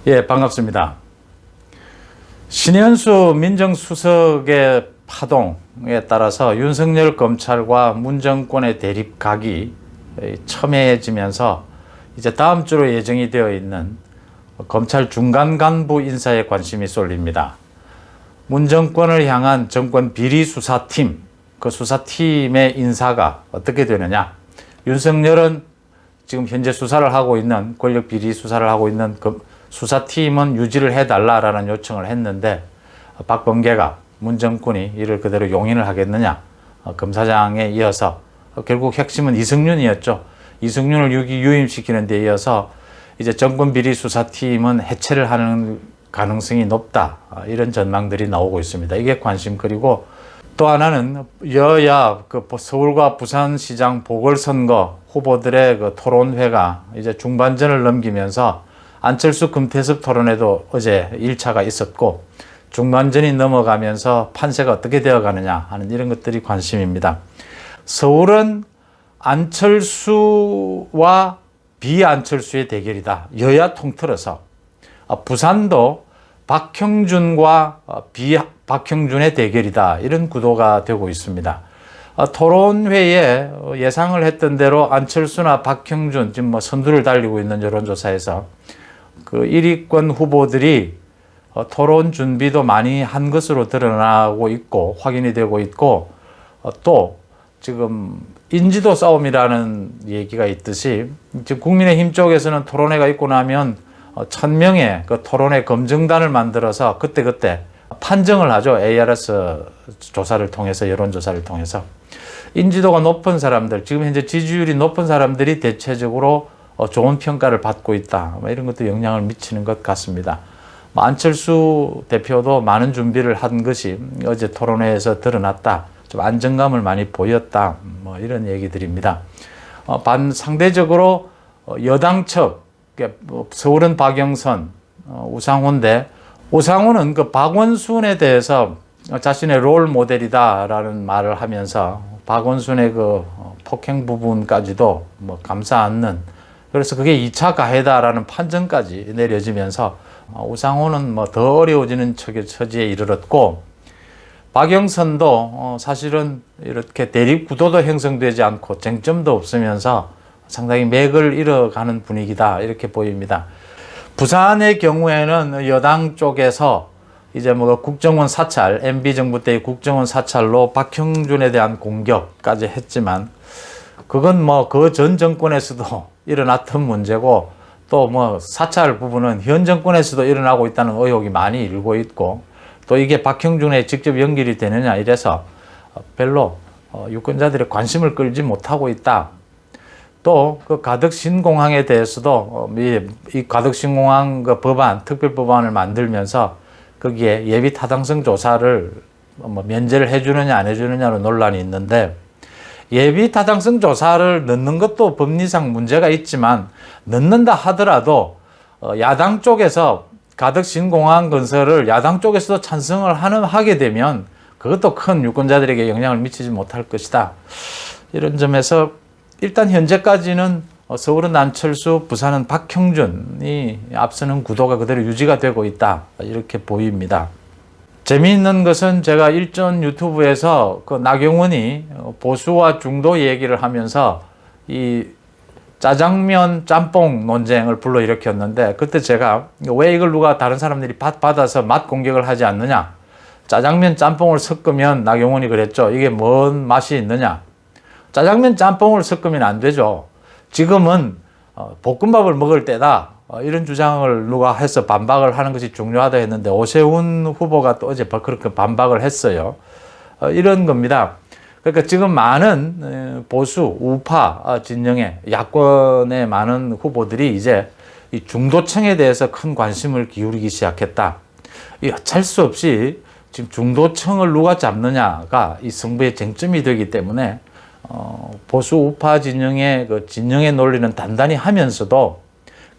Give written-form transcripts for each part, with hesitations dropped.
예, 반갑습니다. 신현수 민정수석의 파동에 따라서 윤석열 검찰과 문정권의 대립각이 첨예해지면서 이제 다음 주로 예정이 되어 있는 검찰 중간 간부 인사에 관심이 쏠립니다. 문정권을 향한 정권 비리 수사팀, 그 수사팀의 인사가 어떻게 되느냐? 윤석열은 지금 현재 수사를 하고 있는 권력 비리 수사를 하고 있는 수사팀은 유지를 해달라라는 요청을 했는데 박범계가 문정권이 이를 그대로 용인을 하겠느냐. 검사장에 이어서 결국 핵심은 이승윤이었죠. 이승윤을 유임시키는 데 이어서 이제 정권 비리 수사팀은 해체를 하는 가능성이 높다. 이런 전망들이 나오고 있습니다. 이게 관심거리고, 또 하나는 여야 서울과 부산시장 보궐선거 후보들의 토론회가 이제 중반전을 넘기면서 안철수 금태섭 토론회도 어제 1차가 있었고, 중반전이 넘어가면서 판세가 어떻게 되어가느냐 하는 이런 것들이 관심입니다. 서울은 안철수와 비안철수의 대결이다. 여야 통틀어서. 부산도 박형준과 박형준의 대결이다. 이런 구도가 되고 있습니다. 토론회에 예상을 했던 대로 안철수나 박형준, 지금 선두를 달리고 있는 여론조사에서 그 1위권 후보들이 토론 준비도 많이 한 것으로 드러나고 있고 확인이 되고 있고, 또 지금 인지도 싸움이라는 얘기가 있듯이 지금 국민의힘 쪽에서는 토론회가 있고 나면 1000명의 그 토론회 검증단을 만들어서 그때그때 판정을 하죠. ARS 조사를 통해서, 여론조사를 통해서. 인지도가 높은 사람들, 지금 현재 지지율이 높은 사람들이 대체적으로 좋은 평가를 받고 있다. 이런 것도 영향을 미치는 것 같습니다. 안철수 대표도 많은 준비를 한 것이 어제 토론회에서 드러났다. 좀 안정감을 많이 보였다. 이런 얘기들입니다. 상대적으로 여당 측, 서울은 박영선, 우상호인데, 우상호는 그 박원순에 대해서 자신의 롤 모델이다라는 말을 하면서 박원순의 그 폭행 부분까지도 감싸 안는, 그래서 그게 2차 가해다라는 판정까지 내려지면서 우상호는 더 어려워지는 처지에 이르렀고, 박영선도 사실은 이렇게 대립 구도도 형성되지 않고 쟁점도 없으면서 상당히 맥을 잃어가는 분위기다, 이렇게 보입니다. 부산의 경우에는 여당 쪽에서 이제 국정원 사찰, MB 정부 때의 국정원 사찰로 박형준에 대한 공격까지 했지만, 그건 그 전 정권에서도 일어났던 문제고, 또 사찰 부분은 현 정권에서도 일어나고 있다는 의혹이 많이 일고 있고, 또 이게 박형준에 직접 연결이 되느냐 이래서 별로 유권자들의 관심을 끌지 못하고 있다. 또 그 가덕신공항에 대해서도 이 가덕신공항 그 법안, 특별법안을 만들면서 거기에 예비 타당성 조사를 면제를 해주느냐 안 해주느냐로 논란이 있는데, 예비 타당성 조사를 넣는 것도 법리상 문제가 있지만, 넣는다 하더라도 야당 쪽에서 가덕신공항 건설을 야당 쪽에서도 찬성을 하게 되면 그것도 큰 유권자들에게 영향을 미치지 못할 것이다. 이런 점에서 일단 현재까지는 서울은 안철수, 부산은 박형준이 앞서는 구도가 그대로 유지가 되고 있다, 이렇게 보입니다. 재미있는 것은 제가 일전 유튜브에서 그 나경원이 보수와 중도 얘기를 하면서 이 짜장면 짬뽕 논쟁을 불러일으켰는데, 그때 제가 왜 이걸 누가 다른 사람들이 받아서 맛 공격을 하지 않느냐, 짜장면 짬뽕을 섞으면, 나경원이 그랬죠, 이게 뭔 맛이 있느냐, 짜장면 짬뽕을 섞으면 안 되죠, 지금은 볶음밥을 먹을 때다, 이런 주장을 누가 해서 반박을 하는 것이 중요하다 했는데, 오세훈 후보가 또 어제 그렇게 반박을 했어요. 이런 겁니다. 그러니까 지금 많은 보수, 우파 진영의 야권의 많은 후보들이 이제 이 중도층에 대해서 큰 관심을 기울이기 시작했다. 어쩔 수 없이 지금 중도층을 누가 잡느냐가 이 승부의 쟁점이 되기 때문에 보수, 우파 진영의 진영의 논리는 단단히 하면서도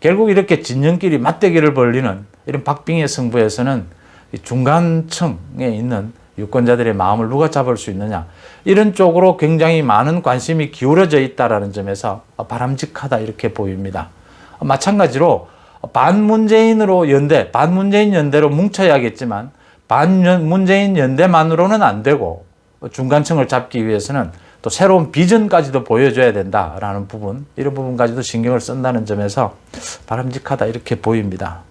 결국 이렇게 진영끼리 맞대결을 벌리는 이런 박빙의 승부에서는 이 중간층에 있는 유권자들의 마음을 누가 잡을 수 있느냐, 이런 쪽으로 굉장히 많은 관심이 기울어져 있다는 점에서 바람직하다, 이렇게 보입니다. 마찬가지로 반문재인으로 연대, 반문재인 연대로 뭉쳐야겠지만 반문재인 연대만으로는 안 되고 중간층을 잡기 위해서는 또 새로운 비전까지도 보여줘야 된다라는 부분, 이런 부분까지도 신경을 쓴다는 점에서 바람직하다 이렇게 보입니다.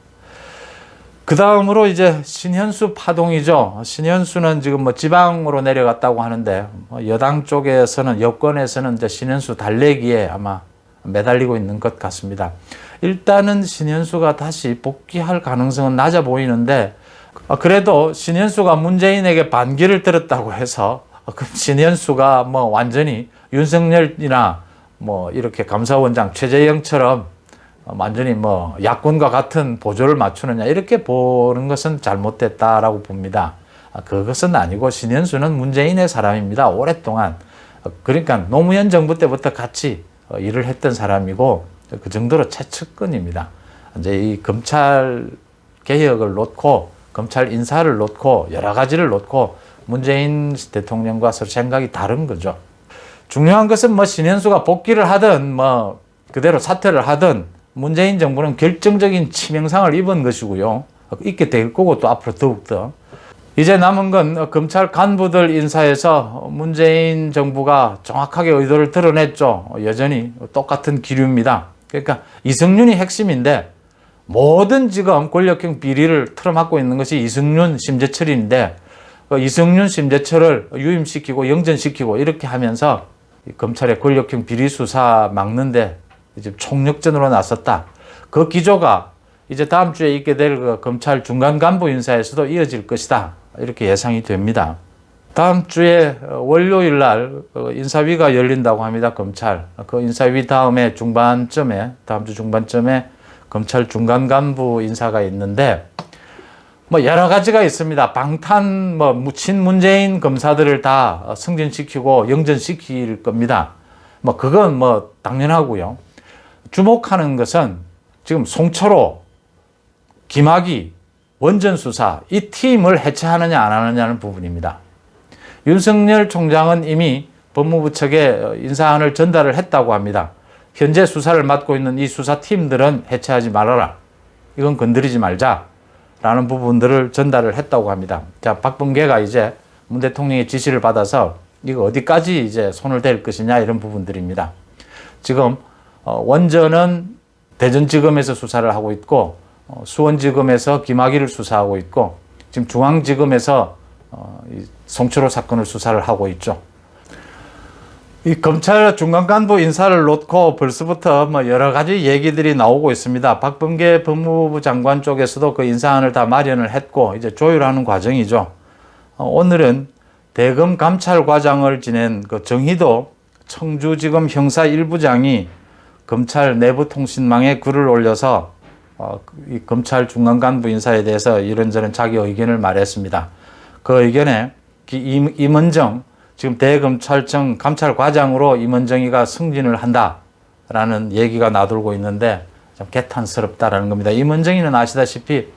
그 다음으로 이제 신현수 파동이죠. 신현수는 지금 뭐 지방으로 내려갔다고 하는데 여당 쪽에서는, 여권에서는 이제 신현수 달래기에 아마 매달리고 있는 것 같습니다. 일단은 신현수가 다시 복귀할 가능성은 낮아 보이는데, 그래도 신현수가 문재인에게 반기를 들었다고 해서 그럼 신현수가 뭐 완전히 윤석열이나 뭐 이렇게 감사원장 최재형처럼 완전히 뭐 야권과 같은 보조를 맞추느냐, 이렇게 보는 것은 잘못됐다라고 봅니다. 그것은 아니고 신현수는 문재인의 사람입니다. 오랫동안. 그러니까 노무현 정부 때부터 같이 일을 했던 사람이고 그 정도로 최측근입니다. 이제 이 검찰 개혁을 놓고, 검찰 인사를 놓고, 여러 가지를 놓고 문재인 대통령과 서로 생각이 다른 거죠. 중요한 것은 뭐 신현수가 복귀를 하든 뭐 그대로 사퇴를 하든 문재인 정부는 결정적인 치명상을 입은 것이고요. 입게 될 거고, 또 앞으로 더욱더. 이제 남은 건 검찰 간부들 인사에서 문재인 정부가 정확하게 의도를 드러냈죠. 여전히 똑같은 기류입니다. 그러니까 이승윤이 핵심인데, 모든 지금 권력형 비리를 틀어막고 있는 것이 이승윤, 심재철인데, 이승윤, 심재철을 유임시키고 영전시키고 이렇게 하면서 검찰의 권력형 비리 수사 막는데 이제 총력전으로 나섰다. 그 기조가 이제 다음 주에 있게 될 그 검찰 중간 간부 인사에서도 이어질 것이다. 이렇게 예상이 됩니다. 다음 주에 월요일 날 인사위가 열린다고 합니다. 검찰. 그 인사위 다음에 중반쯤에, 다음 주 중반쯤에 검찰 중간 간부 인사가 있는데, 뭐 여러 가지가 있습니다. 방탄 친문재인 검사들을 다 승진시키고 영전시킬 겁니다. 뭐 그건 뭐 당연하고요. 주목하는 것은 지금 송철호, 김학의, 원전수사 이 팀을 해체하느냐 안 하느냐는 부분입니다. 윤석열 총장은 이미 법무부 측에 인사안을 전달을 했다고 합니다. 현재 수사를 맡고 있는 이 수사팀들은 해체하지 말아라. 이건 건드리지 말자. 라는 부분들을 전달을 했다고 합니다. 자, 박범계가 이제 문 대통령의 지시를 받아서 이거 어디까지 이제 손을 댈 것이냐, 이런 부분들입니다. 지금 원전은 대전지검에서 수사를 하고 있고, 수원지검에서 김학의를 수사하고 있고, 지금 중앙지검에서 송철호 사건을 수사를 하고 있죠. 이 검찰 중간간부 인사를 놓고 벌써부터 뭐 여러 가지 얘기들이 나오고 있습니다. 박범계 법무부 장관 쪽에서도 그 인사안을 다 마련을 했고 이제 조율하는 과정이죠. 오늘은 대검 감찰과장을 지낸 그 정희도 청주지검 형사 1부장이 검찰 내부통신망에 글을 올려서 이 검찰 중간간부 인사에 대해서 이런저런 자기 의견을 말했습니다. 그 의견에 임은정 지금 대검찰청 감찰과장으로 임은정이가 승진을 한다라는 얘기가 나돌고 있는데 좀 개탄스럽다라는 겁니다. 임은정이는 아시다시피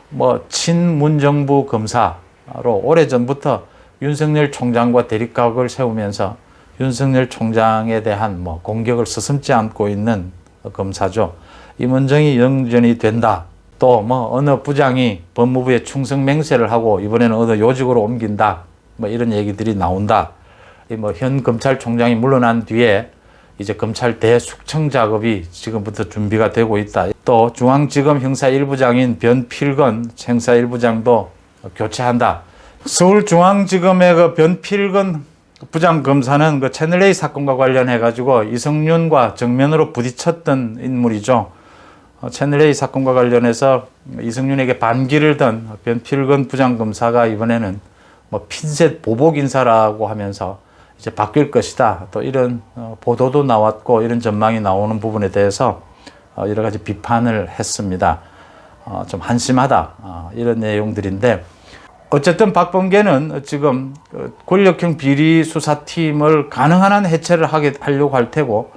뭐 친문정부 검사로 오래전부터 윤석열 총장과 대립각을 세우면서 윤석열 총장에 대한 뭐 공격을 서슴지 않고 있는 검사죠. 임은정이 영전이 된다. 또 뭐 어느 부장이 법무부에 충성 맹세를 하고 이번에는 어느 요직으로 옮긴다. 뭐 이런 얘기들이 나온다. 뭐 현 검찰총장이 물러난 뒤에 이제 검찰 대숙청 작업이 지금부터 준비가 되고 있다. 또 중앙지검 형사 1부장인 변필건 형사 1부장도 교체한다. 서울중앙지검의 그 변필건 부장검사는 그 채널A 사건과 관련해 가지고 이성윤과 정면으로 부딪혔던 인물이죠. 채널A 사건과 관련해서 이성윤에게 반기를 든 변필건 부장검사가 이번에는 뭐 핀셋 보복 인사라고 하면서 이제 바뀔 것이다. 또 이런 보도도 나왔고 이런 전망이 나오는 부분에 대해서 여러 가지 비판을 했습니다. 좀 한심하다. 이런 내용들인데 어쨌든 박범계는 지금 권력형 비리 수사팀을 가능한 한 해체를 하려고 할 테고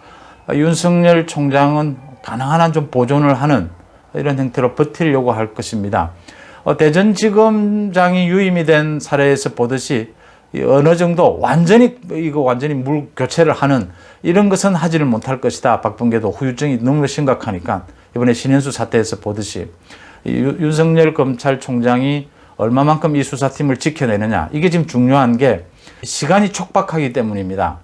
윤석열 총장은 가능한 한 좀 보존을 하는 이런 형태로 버티려고 할 것입니다. 대전지검장이 유임이 된 사례에서 보듯이 어느 정도 완전히 물 교체를 하는 이런 것은 하지를 못할 것이다. 박범계도 후유증이 너무 심각하니까 이번에 신현수 사태에서 보듯이 윤석열 검찰총장이 얼마만큼 이 수사팀을 지켜내느냐, 이게 지금 중요한 게 시간이 촉박하기 때문입니다.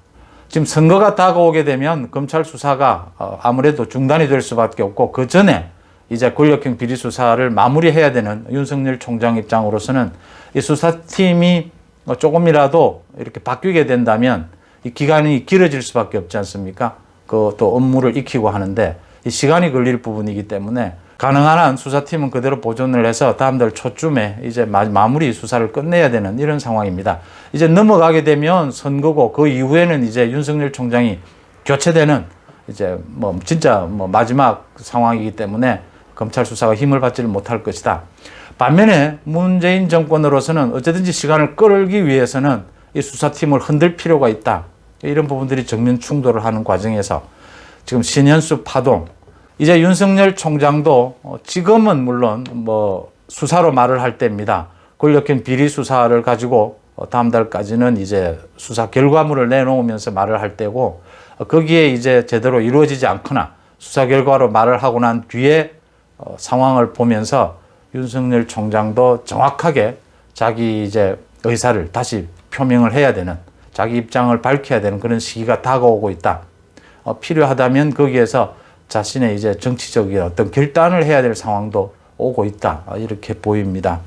지금 선거가 다가오게 되면 검찰 수사가 아무래도 중단이 될 수밖에 없고, 그 전에 이제 권력형 비리 수사를 마무리해야 되는 윤석열 총장 입장으로서는 이 수사팀이 조금이라도 이렇게 바뀌게 된다면 이 기간이 길어질 수밖에 없지 않습니까? 그 또 업무를 익히고 하는데 이 시간이 걸릴 부분이기 때문에 가능한 한 수사팀은 그대로 보존을 해서 다음 달 초쯤에 이제 마무리 수사를 끝내야 되는 이런 상황입니다. 이제 넘어가게 되면 선거고, 그 이후에는 이제 윤석열 총장이 교체되는 이제 뭐 진짜 뭐 마지막 상황이기 때문에 검찰 수사가 힘을 받지를 못할 것이다. 반면에 문재인 정권으로서는 어쨌든지 시간을 끌기 위해서는 이 수사팀을 흔들 필요가 있다. 이런 부분들이 정면 충돌을 하는 과정에서 지금 신현수 파동, 이제 윤석열 총장도 지금은 물론 뭐 수사로 말을 할 때입니다. 권력형 비리 수사를 가지고 다음 달까지는 이제 수사 결과물을 내놓으면서 말을 할 때고, 거기에 이제 제대로 이루어지지 않거나 수사 결과로 말을 하고 난 뒤에 상황을 보면서 윤석열 총장도 정확하게 자기 이제 의사를 다시 표명을 해야 되는, 자기 입장을 밝혀야 되는 그런 시기가 다가오고 있다. 필요하다면 거기에서 자신의 이제 정치적인 어떤 결단을 해야 될 상황도 오고 있다. 이렇게 보입니다.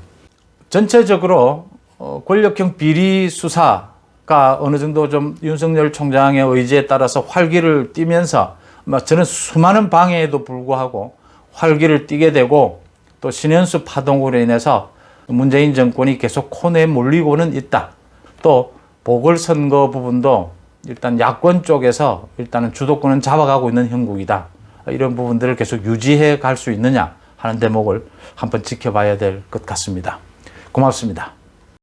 전체적으로 권력형 비리 수사가 어느 정도 좀 윤석열 총장의 의지에 따라서 활기를 띠면서 저는 수많은 방해에도 불구하고 활기를 띠게 되고, 또 신현수 파동으로 인해서 문재인 정권이 계속 코너에 몰리고는 있다. 또 보궐선거 부분도 일단 야권 쪽에서 일단은 주도권은 잡아가고 있는 형국이다. 이런 부분들을 계속 유지해 갈 수 있느냐 하는 대목을 한번 지켜봐야 될 것 같습니다. 고맙습니다.